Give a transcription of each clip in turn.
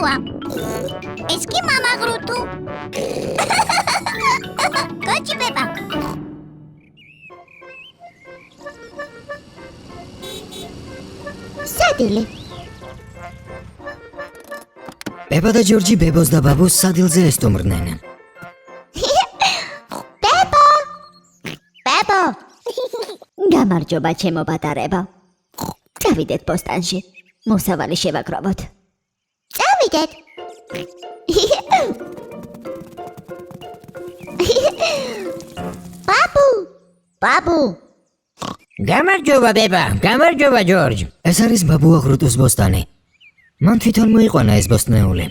ბებავა. ეს კი მამა გრუტუ. კოჩი ბება. სადილი. ბება და ჯორჯი ბებოს და ბაბოს სადილზე ესტუმრნენ. ბებო. ბებო. გამარჯობა ჩემო პატარებო. წავიდეთ ბოსტანში. მოსავალი შევაგროვოთ. წავიდეთ. ბაბუ. გამარჯობა ბება, გამარჯობა ჯორჯ. ეს არის ბაბუა გრუტუს ბოსტანი. მან თვითონ მოიყვანა ეს ბოსტნეული.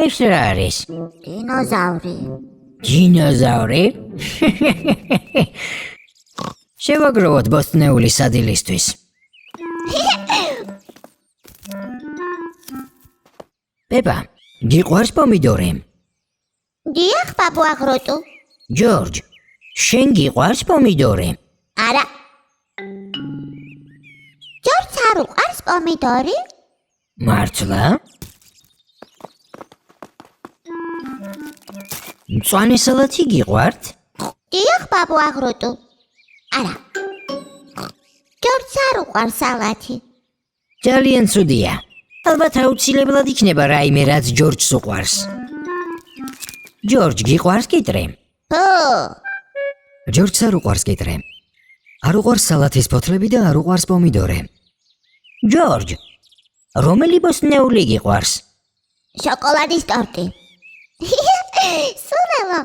ეს რა არის? დინოზავრი. დინოზავრი? შევაგროვოთ ბოსტნეული სადილისთვის. ბება, გიყვარს პომიდორი? დიახ, ბაბუა გრუტუ. ჯორჯ, შენ გიყვარს პომიდორი? არა. ჯორჯს არ უყვარს პომიდორი? მართლა? მწვანე სალათი გიყვართ? დიახ, ბაბუა გრუტუ. არა. ჯორჯს არ უყვარს სალათი. ძალიან ცუდია. ალბათ აუცილებლად იქნება რაიმე რაც ჯორჯს უყვარს. ჯორჯ გიყვარს კიტრი? ჯორჯს არ უყვარს კიტრი. არ უყვარს სალათის ფოთლები და არ უყვარს პომიდორი. ჯორჯ, რომელი ბოსტნეული გიყვარს? შოკოლადის ტორტი. სულელო.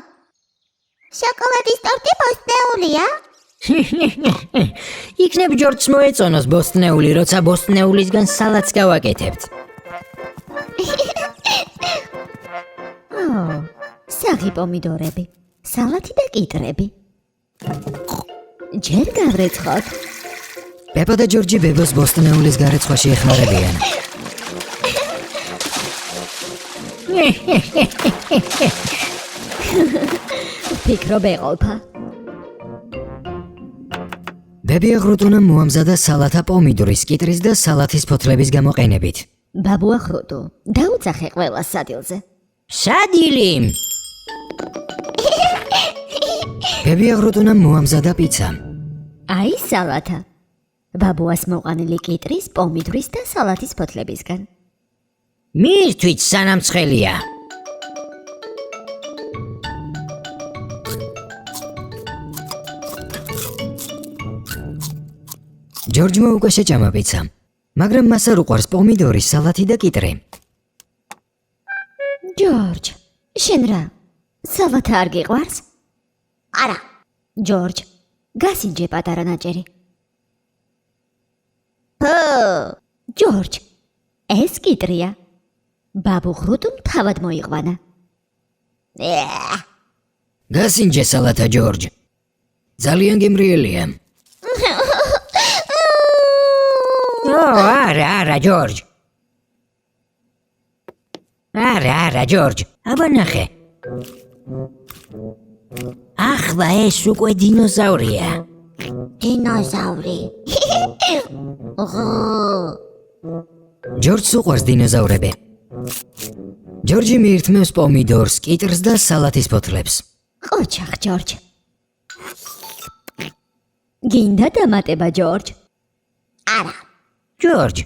შოკოლადის ტორტი ბოსტნეულია? იქნებ ჯორჯს მოეწონოს ბოსტნეული, როცა ბოსტნეულისგან სალათს გავაკეთებთ. საღი პომიდორები, სალათი და კიტრები. ჯერ გავრეცხოთ. ბება და ჯორჯი ბებოს ბოსტნეულის გარეცხვაში ეხმარებიან. ფიქრობ ეყოლფა. ბებია გრუტუნამ მოამზადა სალათა პომიდორის, კიტრის და სალათის ფოთლების გამოყენებით. ბაბუა გრუტუ, დაუძახე ყველა სადილზე. სადილი! ბებია გრუტუნამ მოამზადა პიცა. აი სალათა. ბაბუას მოყანილი კიტრის, პომიდორის და სალათის ფოთლებისგან. მისთვის სანამ ცხელია. ჯორჯმა უკვე შეჭამა პიცა, მაგრამ მას არ უყვარს პომიდორი, სალათი და კიტრი. ჯორჯ, შენ რა? სალათა არ გიყვარს? არა. ჯორჯ, გასინჯე პატარა ნაჭერი. ჯორჯ, ეს კიტრია. ბაბუ გრუტუმ თავად მოიყვანა. გასინჯე სალათა ჯორჯ. ძალიან გემრიელია. არა, ჯორჯ. არა, ჯორჯ. აბა ნახე. ახლა ეს უკვე დინოზავრია. დინოზავრი. ჯორჯს უყვარს დინოზავრები. ჯორჯი მიირთმევს პომიდორს, კიტრს და სალათის ფოთლებს. ყოჩახ ჯორჯ. გინდა დამატება ჯორჯ? არა. ჯორჯ,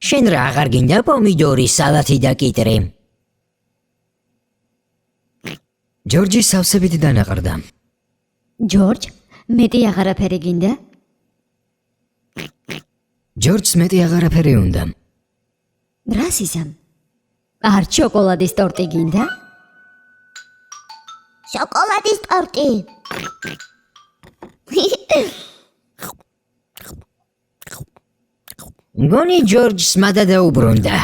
შენ რა აღარ გინდა პომიდორი, სალათი და კიტრი? ჯორჯი სავსებით დანაყრდა. ჯორჯ, მეტი აღარაფერი გინდა? ჯორჯს მეტი აღარაფერი უნდა. რას იზამ? არ შოკოლადის ტორტი გინდა? შოკოლადის ტორტი. მგონი ჯორჯს მადა დაუბრუნდა.